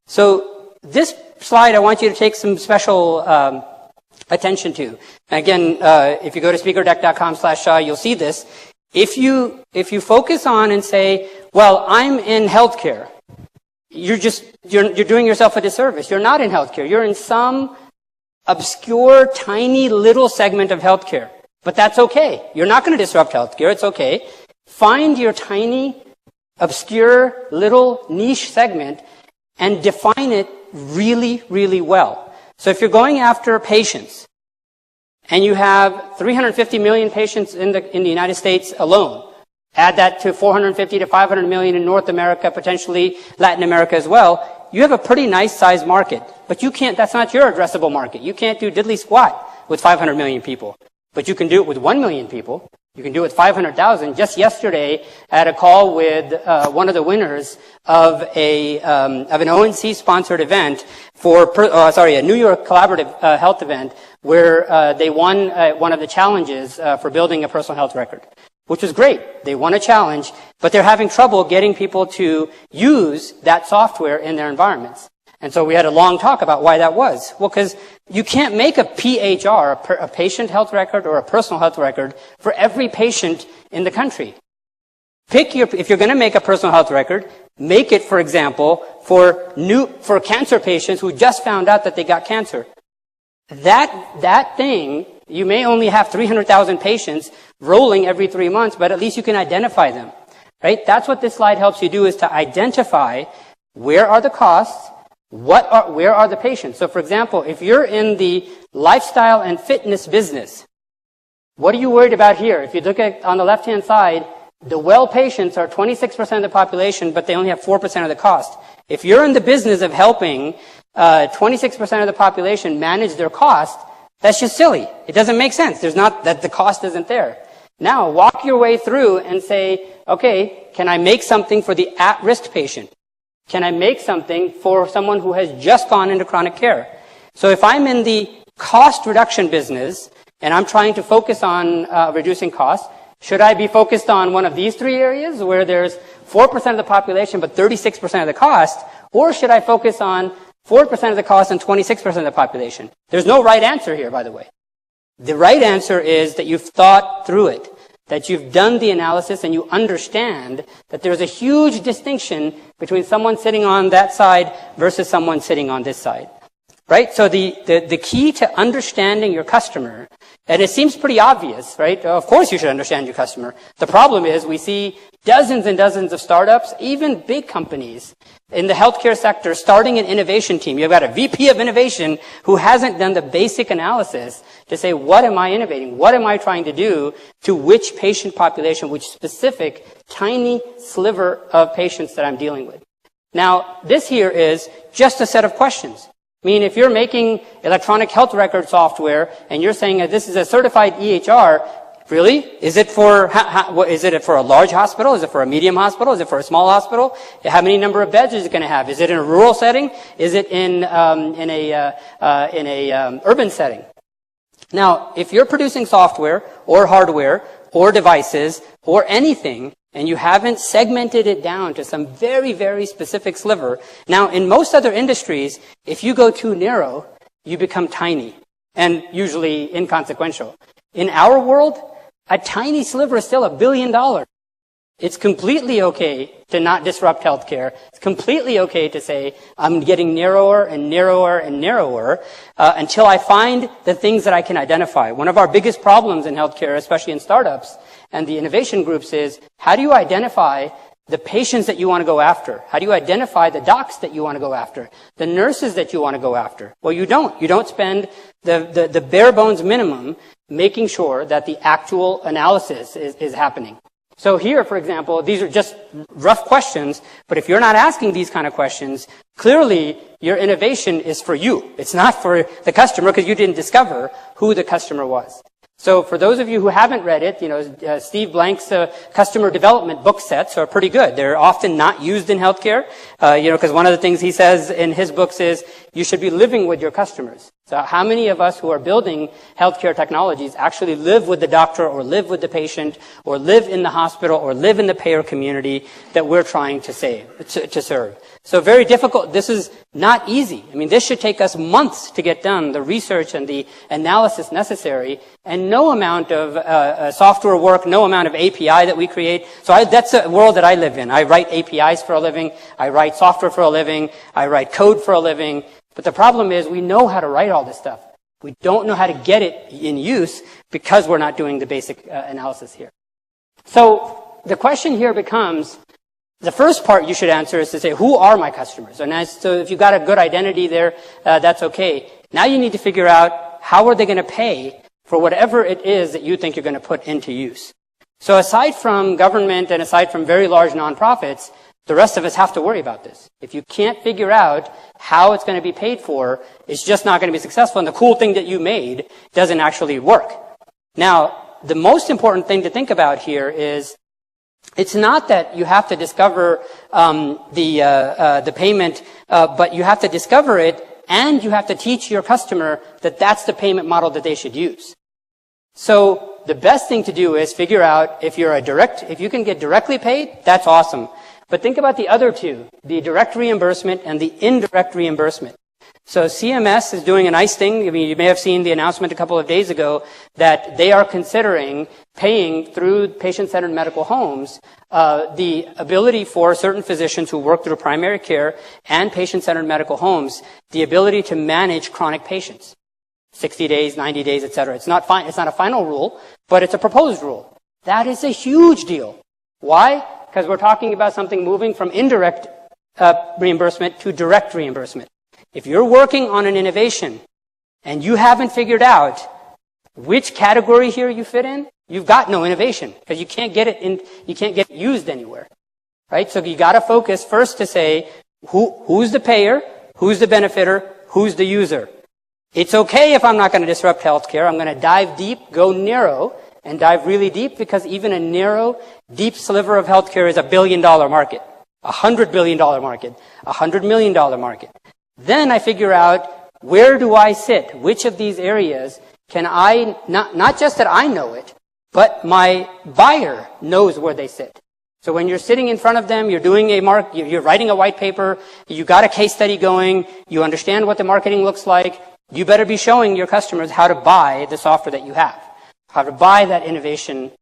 So this slide, I want you to take some special attention to. Again, if you go to speakerdeck.com/Shah, you'll see this. If you focus on and say, well, I'm in healthcare, you're doing yourself a disservice. You're not in healthcare. You're in some obscure, tiny little segment of healthcare. But that's okay. You're not going to disrupt healthcare. It's okay. Find your tiny, obscure, little niche segment and define it really, really well. So if you're going after patients, and you have 350 million patients in the United States alone, add that to 450 to 500 million in North America, potentially Latin America as well, you have a pretty nice sized market. But you can't, that's not your addressable market. You can't do diddly squat with 500 million people. But you can do it with 1 million people. You can do it with 500,000. Just yesterday, I had a call with one of the winners of an ONC-sponsored event for, a New York Collaborative Health event, where they won one of the challenges for building a personal health record, which was great. They won a challenge, but they're having trouble getting people to use that software in their environments. And so we had a long talk about why that was. Well, because you can't make a PHR, a patient health record or a personal health record, for every patient in the country. If you're going to make a personal health record, make it, for example, for cancer patients who just found out that they got cancer. That thing, you may only have 300,000 patients rolling every 3 months, but at least you can identify them, right? That's what this slide helps you do, is to identify where are the costs, where are the patients. So for example, if you're in the lifestyle and fitness business, what are you worried about here? If you look at on the left-hand side, the well patients are 26% of the population, but they only have 4% of the cost. If you're in the business of helping 26% of the population manage their cost, that's just silly. It doesn't make sense. The cost isn't there. Now, walk your way through and say, okay, can I make something for the at-risk patient? Can I make something for someone who has just gone into chronic care? So if I'm in the cost reduction business and I'm trying to focus on reducing costs, should I be focused on one of these three areas where there's 4% of the population but 36% of the cost? Or should I focus on 4% of the cost and 26% of the population? There's no right answer here, by the way. The right answer is that you've thought through it, that you've done the analysis and you understand that there's a huge distinction between someone sitting on that side versus someone sitting on this side. Right? So the key to understanding your customer, and it seems pretty obvious, right? Of course you should understand your customer. The problem is we see dozens and dozens of startups, even big companies in the healthcare sector starting an innovation team. You've got a VP of innovation who hasn't done the basic analysis to say, what am I innovating? What am I trying to do to which patient population, which specific tiny sliver of patients that I'm dealing with? Now, this here is just a set of questions. I mean, if you're making electronic health record software and you're saying that this is a certified EHR, really? Is it for a large hospital? Is it for a medium hospital? Is it for a small hospital? How many number of beds is it going to have? Is it in a rural setting? Is it in a urban setting? Now, if you're producing software or hardware or devices or anything, and you haven't segmented it down to some very, very specific sliver. Now, in most other industries, if you go too narrow, you become tiny and usually inconsequential. In our world, a tiny sliver is still $1 billion. It's completely okay to not disrupt healthcare. It's completely okay to say, I'm getting narrower and narrower and narrower until I find the things that I can identify. One of our biggest problems in healthcare, especially in startups and the innovation groups, is how do you identify the patients that you want to go after? How do you identify the docs that you want to go after? The nurses that you want to go after? Well, you don't. You don't spend the bare bones minimum making sure that the actual analysis is happening. So here, for example, these are just rough questions, but if you're not asking these kind of questions, clearly your innovation is for you. It's not for the customer because you didn't discover who the customer was. So for those of you who haven't read it, Steve Blank's customer development book sets are pretty good. They're often not used in healthcare, because one of the things he says in his books is you should be living with your customers. So how many of us who are building healthcare technologies actually live with the doctor or live with the patient or live in the hospital or live in the payer community that we're trying to serve? So very difficult. This is not easy. I mean, this should take us months to get done, the research and the analysis necessary, and no amount of software work, no amount of API that we create. So that's a world that I live in. I write APIs for a living. I write software for a living. I write code for a living. But the problem is we know how to write all this stuff. We don't know how to get it in use because we're not doing the basic analysis here. So the question here becomes, the first part you should answer is to say, who are my customers? And so if you've got a good identity there, that's okay. Now you need to figure out how are they going to pay for whatever it is that you think you're going to put into use. So aside from government and aside from very large nonprofits, the rest of us have to worry about this. If you can't figure out how it's going to be paid for, it's just not going to be successful. And the cool thing that you made doesn't actually work. Now, the most important thing to think about here is it's not that you have to discover the payment, but you have to discover it, and you have to teach your customer that that's the payment model that they should use. So the best thing to do is figure out if you can get directly paid, that's awesome. But think about the other two, the direct reimbursement and the indirect reimbursement. So CMS is doing a nice thing. I mean, you may have seen the announcement a couple of days ago that they are considering paying through patient-centered medical homes the ability for certain physicians who work through primary care and patient-centered medical homes, the ability to manage chronic patients. 60 days, 90 days, et cetera. It's not a final rule, but it's a proposed rule. That is a huge deal. Why? Because we're talking about something moving from indirect reimbursement to direct reimbursement. If you're working on an innovation and you haven't figured out which category here you fit in, you've got no innovation because you can't get it used anywhere, right? So you got to focus first to say who's the payer, who's the benefitter, who's the user. It's okay if I'm not going to disrupt healthcare. I'm going to dive deep, go narrow, and dive really deep because even a narrow, deep sliver of healthcare is $1 billion market, $100 billion market, $100 million market. Then I figure out where do I sit? Which of these areas can I, not just that I know it, but my buyer knows where they sit. So when you're sitting in front of them, you're doing you're writing a white paper, you got a case study going, you understand what the marketing looks like, you better be showing your customers how to buy the software that you have, how to buy that innovation